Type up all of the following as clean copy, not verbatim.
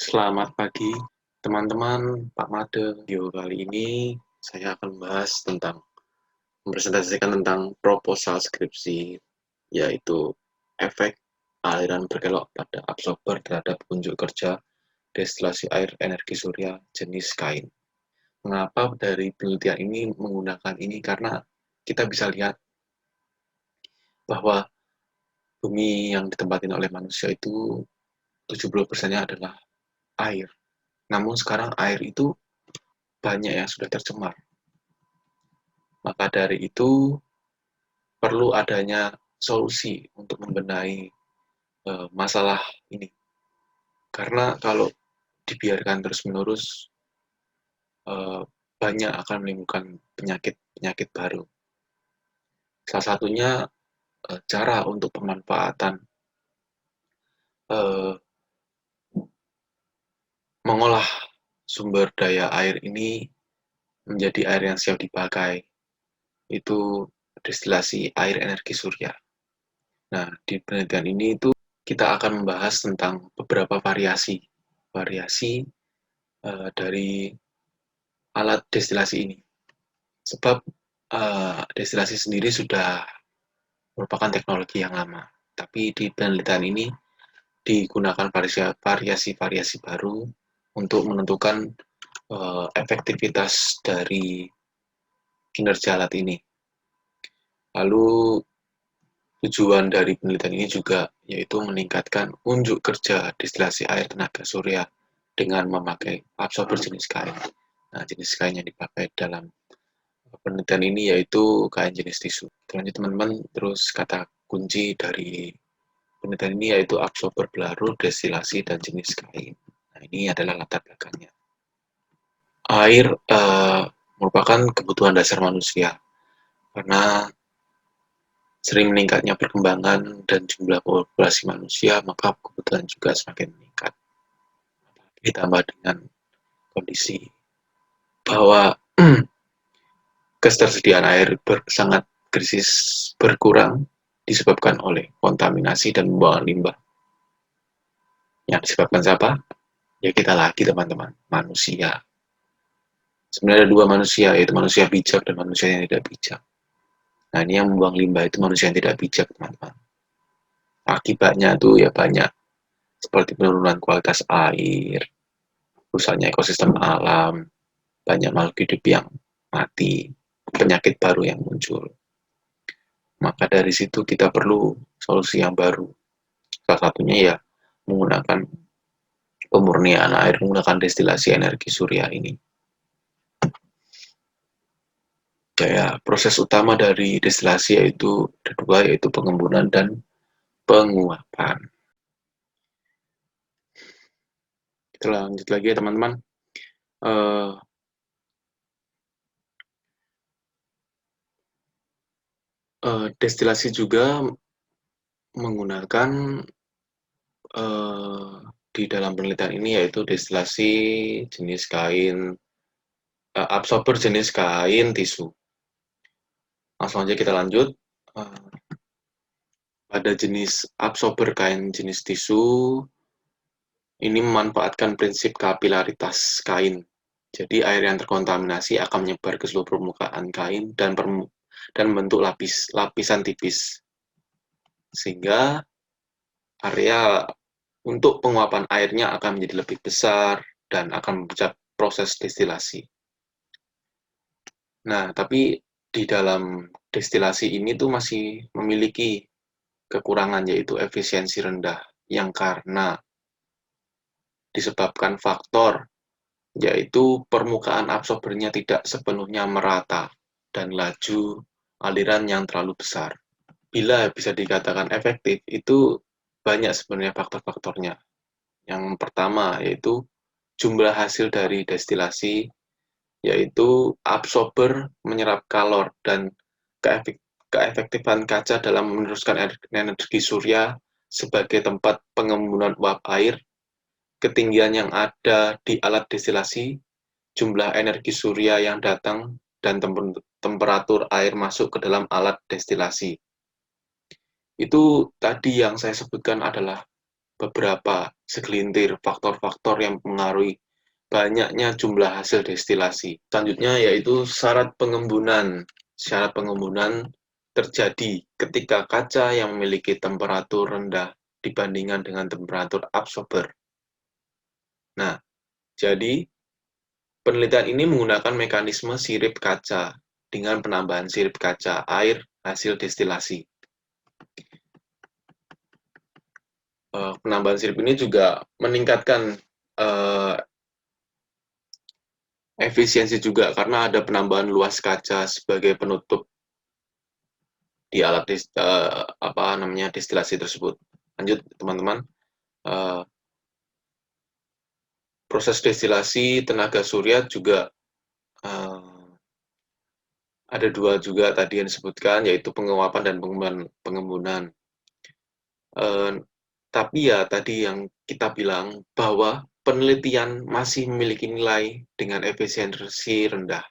Selamat pagi, teman-teman, Pak Made. Video kali ini saya akan membahas tentang mempresentasikan tentang proposal skripsi, yaitu efek aliran berkelok pada absorber terhadap unjuk kerja destilasi air energi surya jenis kain. Mengapa dari penelitian ini menggunakan ini? Karena kita bisa lihat bahwa bumi yang ditempatin oleh manusia itu 70%-nya adalah air. Namun sekarang air itu banyak yang sudah tercemar. Maka dari itu perlu adanya solusi untuk membenahi masalah ini. Karena kalau dibiarkan terus-menerus banyak akan menimbulkan penyakit-penyakit baru. Salah satunya cara untuk pemanfaatan mengolah sumber daya air ini menjadi air yang siap dipakai. Itu destilasi air energi surya. Nah, di penelitian ini itu kita akan membahas tentang beberapa variasi dari alat destilasi ini. Sebab destilasi sendiri sudah merupakan teknologi yang lama. Tapi di penelitian ini digunakan variasi-variasi baru untuk menentukan efektivitas dari kinerja alat ini. Lalu tujuan dari penelitian ini juga yaitu meningkatkan unjuk kerja destilasi air tenaga surya dengan memakai absorber jenis kain. Nah, jenis kain yang dipakai dalam penelitian ini yaitu kain jenis tisu. Lanjut teman-teman, terus kata kunci dari penelitian ini yaitu absorber pelarut, destilasi, dan jenis kain. Nah, ini adalah latar belakangnya. Air merupakan kebutuhan dasar manusia karena sering meningkatnya perkembangan dan jumlah populasi manusia, maka kebutuhan juga semakin meningkat. Ditambah dengan kondisi bahwa ketersediaan air sangat krisis berkurang disebabkan oleh kontaminasi dan pembuangan limbah. Yang disebabkan siapa? Ya kita lagi teman-teman, manusia. Sebenarnya ada dua manusia, yaitu manusia bijak dan manusia yang tidak bijak. Nah, ini yang membuang limbah itu manusia yang tidak bijak, teman-teman. Akibatnya tuh ya banyak, seperti penurunan kualitas air, rusaknya ekosistem alam, banyak makhluk hidup yang mati, penyakit baru yang muncul. Maka dari situ kita perlu solusi yang baru. Salah satunya ya menggunakan pemurnian air menggunakan destilasi energi surya ini. Kayak proses utama dari destilasi yaitu ada dua, yaitu pengembunan dan penguapan. Kita lanjut lagi ya teman-teman. Destilasi juga menggunakan di dalam penelitian ini yaitu destilasi jenis kain, absorber jenis kain tisu. Langsung aja kita lanjut. Pada jenis absorber kain jenis tisu, ini memanfaatkan prinsip kapilaritas kain. Jadi air yang terkontaminasi akan menyebar ke seluruh permukaan kain dan membentuk lapisan tipis. Sehingga area untuk penguapan airnya akan menjadi lebih besar dan akan mempercepat proses destilasi. Nah, tapi di dalam destilasi ini tuh masih memiliki kekurangan, yaitu efisiensi rendah, yang karena disebabkan faktor yaitu permukaan absorbernya tidak sepenuhnya merata dan laju aliran yang terlalu besar. Bila bisa dikatakan efektif, itu banyak sebenarnya faktor-faktornya. Yang pertama yaitu jumlah hasil dari destilasi, yaitu absorber menyerap kalor dan keefektifan kaca dalam meneruskan energi surya sebagai tempat pengembunan uap air, ketinggian yang ada di alat destilasi, jumlah energi surya yang datang, dan temperatur air masuk ke dalam alat destilasi. Itu tadi yang saya sebutkan adalah beberapa segelintir faktor-faktor yang mempengaruhi banyaknya jumlah hasil destilasi. Selanjutnya yaitu syarat pengembunan. Syarat pengembunan terjadi ketika kaca yang memiliki temperatur rendah dibandingkan dengan temperatur absorber. Nah, jadi penelitian ini menggunakan mekanisme sirip kaca dengan penambahan sirip kaca air hasil destilasi. Penambahan sirip ini juga meningkatkan efisiensi juga karena ada penambahan luas kaca sebagai penutup di alat destilasi tersebut. Lanjut teman-teman. Proses destilasi tenaga surya juga ada dua juga tadi yang disebutkan, yaitu penguapan dan pengembunan. Tapi ya tadi yang kita bilang bahwa penelitian masih memiliki nilai dengan efisiensi rendah,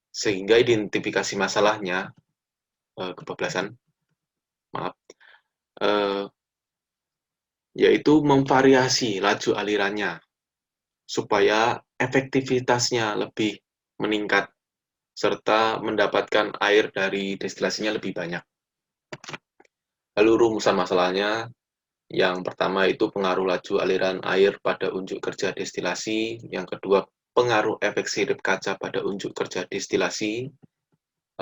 sehingga identifikasi masalahnya kebablasan, maaf, yaitu memvariasi laju alirannya supaya efektivitasnya lebih meningkat serta mendapatkan air dari destilasinya lebih banyak. Lalu rumusan masalahnya, yang pertama itu pengaruh laju aliran air pada unjuk kerja destilasi, yang kedua pengaruh efek sirip kaca pada unjuk kerja destilasi,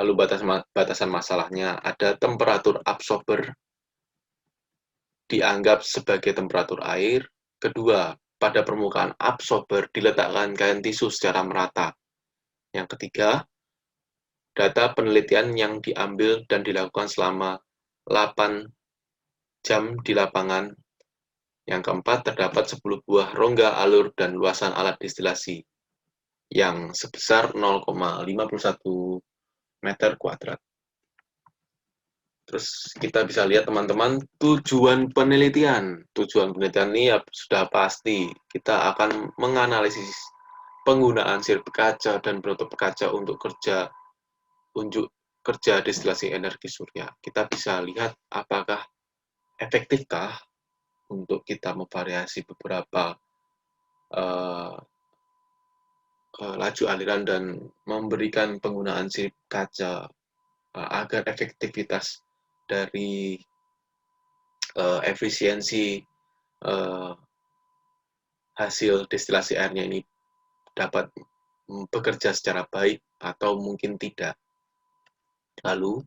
lalu batasan masalahnya ada temperatur absorber dianggap sebagai temperatur air, kedua pada permukaan absorber diletakkan kain tisu secara merata, yang ketiga data penelitian yang diambil dan dilakukan selama 8 jam di lapangan. Yang keempat, terdapat 10 buah rongga alur dan luasan alat destilasi yang sebesar 0,51 meter kuadrat. Terus kita bisa lihat teman-teman tujuan penelitian. Tujuan penelitian ini ya sudah pasti. Kita akan menganalisis penggunaan sirip kaca dan penutup kaca untuk unjuk kerja destilasi energi surya. Kita bisa lihat apakah efektifkah untuk kita memvariasi beberapa laju aliran dan memberikan penggunaan sirip kaca agar efektivitas dari efisiensi hasil destilasi airnya ini dapat bekerja secara baik atau mungkin tidak. Lalu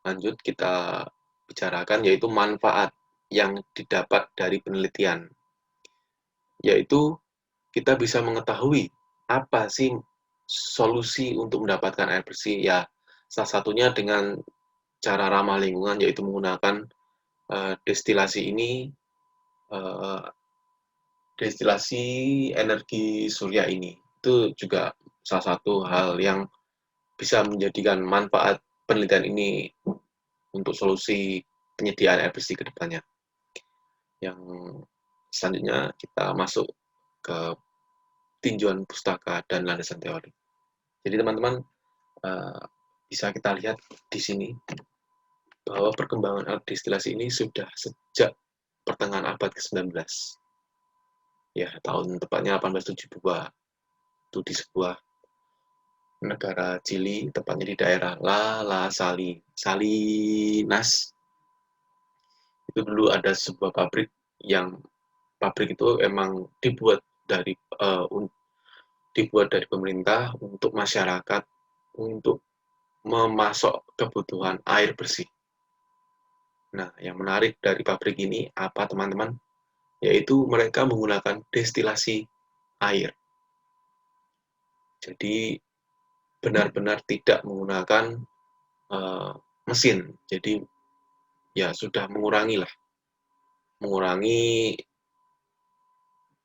lanjut kita bicarakan yaitu manfaat yang didapat dari penelitian, yaitu kita bisa mengetahui apa sih solusi untuk mendapatkan air bersih. Ya, salah satunya dengan cara ramah lingkungan, yaitu menggunakan destilasi ini, destilasi energi surya ini. Itu juga salah satu hal yang bisa menjadikan manfaat penelitian ini untuk solusi penyediaan air bersih ke depannya. Yang selanjutnya kita masuk ke tinjauan pustaka dan landasan teori. Jadi teman-teman bisa kita lihat di sini bahwa perkembangan alat destilasi ini sudah sejak pertengahan abad ke-19. Ya, tahun tepatnya 1872. Itu di sebuah negara Chili, tepatnya di daerah Salinas. Itu dulu ada sebuah pabrik itu emang dibuat dari pemerintah untuk masyarakat untuk memasok kebutuhan air bersih. Nah, yang menarik dari pabrik ini apa teman-teman? Yaitu mereka menggunakan destilasi air. Jadi benar-benar tidak menggunakan mesin. Jadi ya sudah mengurangi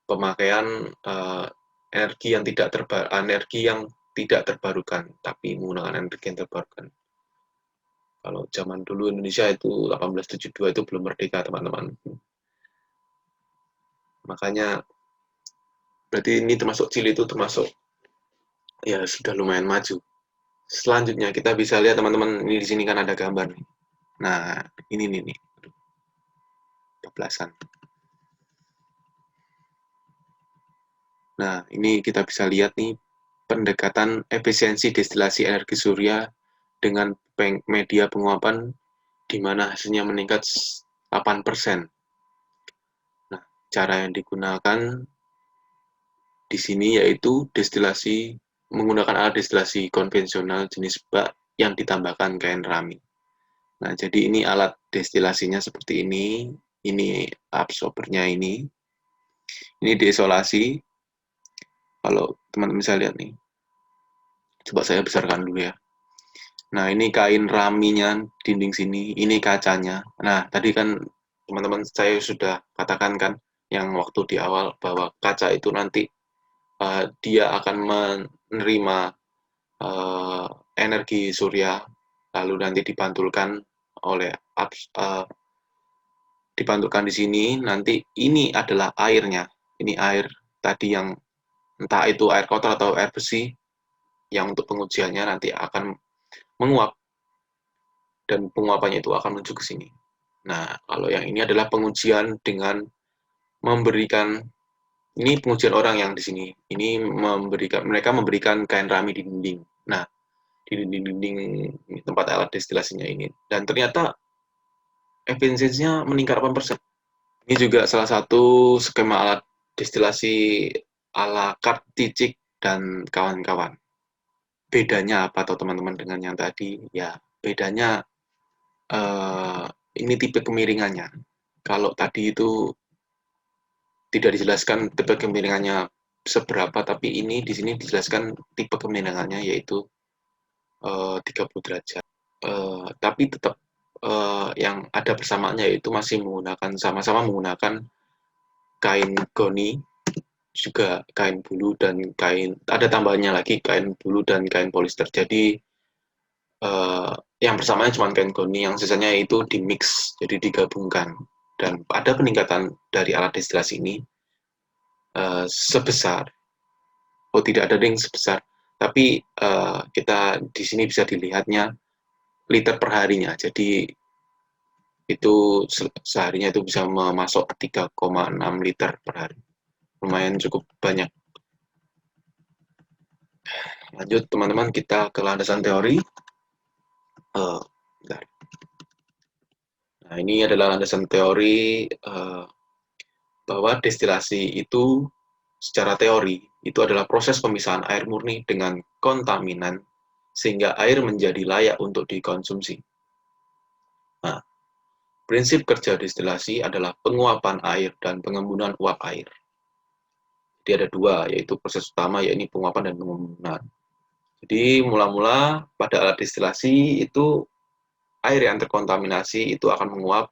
pemakaian energi yang tidak terbarukan, tapi menggunakan energi yang terbarukan. Kalau zaman dulu Indonesia itu 1872 itu belum merdeka, teman-teman. Makanya berarti ini termasuk Chili itu termasuk ya sudah lumayan maju. Selanjutnya kita bisa lihat teman-teman, ini di sini kan ada gambar nih. Nah, ini nih. Kebelasan. Nah, ini kita bisa lihat nih pendekatan efisiensi destilasi energi surya dengan media penguapan di mana hasilnya meningkat 8%. Nah, cara yang digunakan di sini yaitu destilasi menggunakan alat destilasi konvensional jenis bak yang ditambahkan kain rami. Nah, jadi ini alat destilasinya seperti ini absorbernya ini diisolasi. Kalau teman-teman bisa lihat nih, coba saya besarkan dulu ya. Nah, ini kain raminya dinding sini, ini kacanya. Nah, tadi kan teman-teman saya sudah katakan kan yang waktu di awal bahwa kaca itu nanti dia akan menerima uh, energi surya lalu nanti dipantulkan oleh dipantulkan di sini nanti ini adalah airnya. Ini air tadi yang entah itu air kotor atau air bersih yang untuk pengujiannya nanti akan menguap dan penguapannya itu akan menuju ke sini. Nah, kalau yang ini adalah pengujian dengan memberikan ini pengujian orang yang di sini. Ini mereka memberikan kain rami di dinding. Nah, di dinding-dinding tempat alat destilasinya ini. Dan ternyata efisiensinya meningkat 8%. Ini juga salah satu skema alat destilasi ala Karticik dan kawan-kawan. Bedanya apa atau teman-teman dengan yang tadi? Ya, bedanya uh, ini tipe kemiringannya. Kalau tadi itu tidak dijelaskan tipe kemiringannya seberapa, tapi ini di sini dijelaskan tipe kemiringannya yaitu 30 derajat. Tapi tetap yang ada bersamaannya yaitu masih menggunakan sama-sama menggunakan kain goni, juga kain bulu dan kain ada tambahannya lagi kain bulu dan kain polister. Jadi yang bersamanya cuma kain goni, yang sisanya itu dimix, jadi digabungkan. Dan ada peningkatan dari alat destilasi ini sebesar, oh tidak ada yang sebesar, tapi kita di sini bisa dilihatnya liter per harinya. Jadi itu seharinya itu bisa memasok 3,6 liter per hari. Lumayan cukup banyak. Lanjut teman-teman, kita ke landasan teori. Nah, ini adalah landasan teori bahwa destilasi itu secara teori itu adalah proses pemisahan air murni dengan kontaminan sehingga air menjadi layak untuk dikonsumsi. Nah, prinsip kerja destilasi adalah penguapan air dan pengembunan uap air. Jadi ada dua, yaitu proses utama, yaitu penguapan dan pengembunan. Jadi mula-mula pada alat destilasi itu air yang terkontaminasi itu akan menguap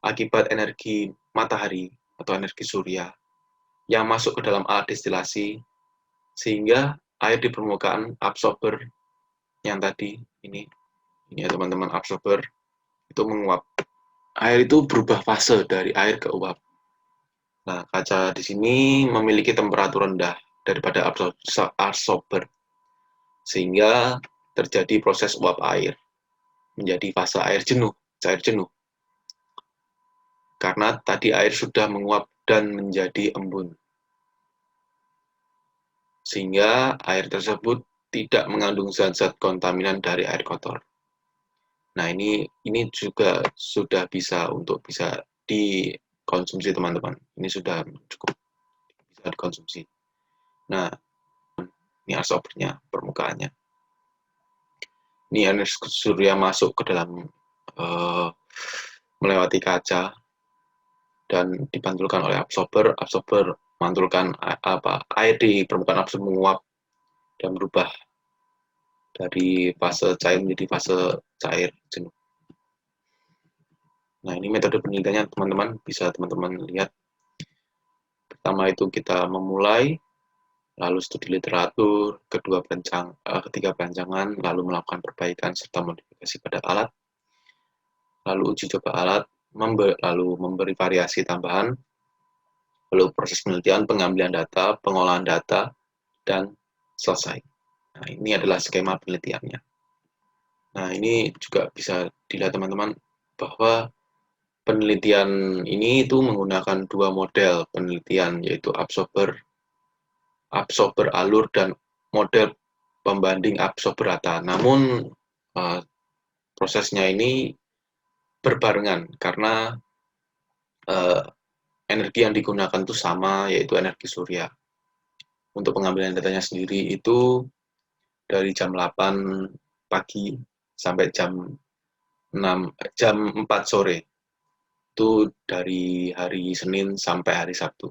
akibat energi matahari atau energi surya yang masuk ke dalam alat destilasi sehingga air di permukaan absorber yang tadi ini ya teman-teman, absorber itu menguap. Air itu berubah fase dari air ke uap. Nah, kaca di sini memiliki temperatur rendah daripada absorber sehingga terjadi proses uap air menjadi fase air jenuh, cair jenuh. Karena tadi air sudah menguap dan menjadi embun. Sehingga air tersebut tidak mengandung zat-zat kontaminan dari air kotor. Nah, ini juga sudah bisa untuk bisa dikonsumsi teman-teman. Ini sudah cukup bisa dikonsumsi. Nah, ini absorbernya, permukaannya. Ini energi surya masuk ke dalam melewati kaca dan dipantulkan oleh absorber. Absorber mantulkan air di permukaan absorber menguap dan berubah dari fase cair menjadi fase cair jenuh. Nah, ini metode penelitiannya teman-teman, bisa teman-teman lihat. Pertama itu kita memulai, lalu studi literatur, ketiga perancangan, lalu melakukan perbaikan serta modifikasi pada alat, lalu uji coba alat, lalu memberi variasi tambahan, lalu proses penelitian, pengambilan data, pengolahan data, dan selesai. Nah, ini adalah skema penelitiannya. Nah, ini juga bisa dilihat teman-teman bahwa penelitian ini itu menggunakan dua model penelitian, yaitu absorber absorber alur dan model pembanding absorber rata. Namun prosesnya ini berbarengan karena energi yang digunakan itu sama, yaitu energi surya. Untuk pengambilan datanya sendiri itu dari jam 8 pagi sampai jam 4 sore. Itu dari hari Senin sampai hari Sabtu.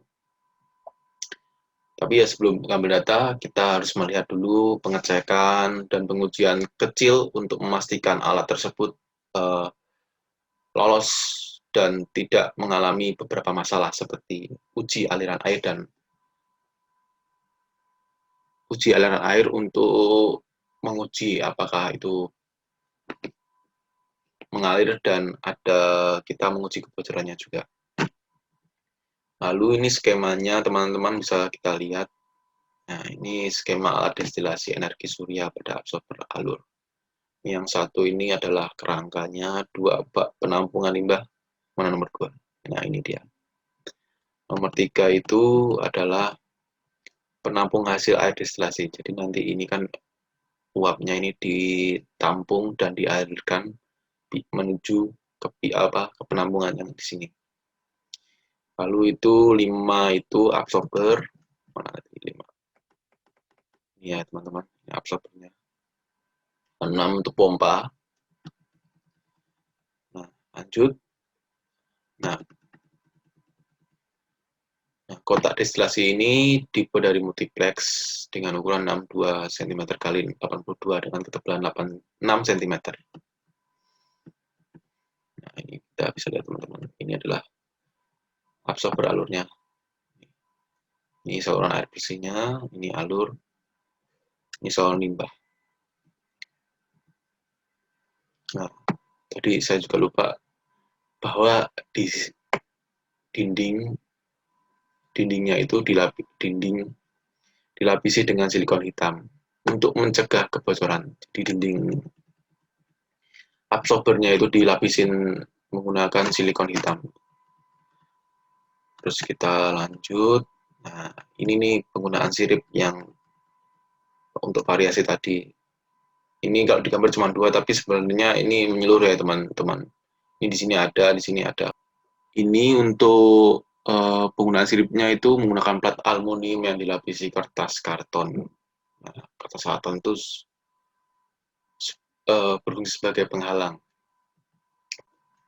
Tapi ya sebelum mengambil data, kita harus melihat dulu pengecekan dan pengujian kecil untuk memastikan alat tersebut lolos dan tidak mengalami beberapa masalah seperti uji aliran air untuk menguji apakah itu mengalir dan kita menguji kebocorannya juga. Lalu ini skemanya teman-teman bisa kita lihat. Nah, ini skema alat destilasi energi surya pada absorber alur. Yang satu ini adalah kerangkanya, 2 bak penampungan limbah, mana nomor 2? Nah, ini dia. Nomor 3 itu adalah penampung hasil air destilasi. Jadi nanti ini kan uapnya ini ditampung dan dialirkan menuju ke penampungan yang di sini. Lalu itu 5 itu absorber. Mana tadi 5? Ini ya teman-teman, ini absorbernya. 6 untuk pompa. Nah, lanjut. Nah, kotak destilasi ini tipe dari multiplex dengan ukuran 62 cm kali 82 dengan ketebalan 6 cm. Nah, ini kita bisa lihat teman-teman. Ini adalah absorber alurnya. Ini saluran air bersihnya, ini alur, ini saluran limbah. Nah, tadi saya juga lupa bahwa di dindingnya itu dilapisi dengan silikon hitam untuk mencegah kebocoran. Jadi dinding absorbernya itu dilapisin menggunakan silikon hitam. Terus kita lanjut. Nah, ini nih penggunaan sirip yang untuk variasi tadi. Ini kalau digambar cuma 2, tapi sebenarnya ini menyeluruh ya teman-teman. Ini di sini ada, di sini ada. Ini untuk penggunaan siripnya itu menggunakan plat aluminium yang dilapisi kertas karton. Nah, kertas karton itu berfungsi sebagai penghalang.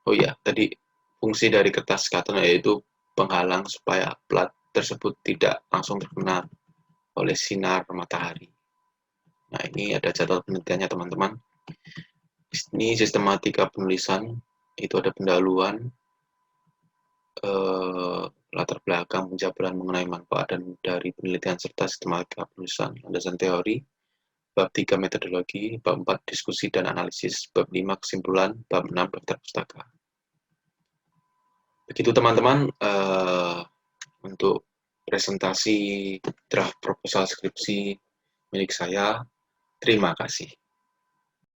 Oh iya, tadi fungsi dari kertas karton yaitu penghalang supaya plat tersebut tidak langsung terkena oleh sinar matahari. Nah, ini ada jadwal penelitiannya teman-teman. Ini sistematika penulisan, itu ada pendahuluan, latar belakang penjabaran mengenai manfaat dan dari penelitian serta sistematika penulisan, landasan teori, bab 3 metodologi, bab 4 diskusi dan analisis, bab 5 kesimpulan, bab 6 daftar pustaka. Begitu teman-teman untuk presentasi draft proposal skripsi milik saya. Terima kasih.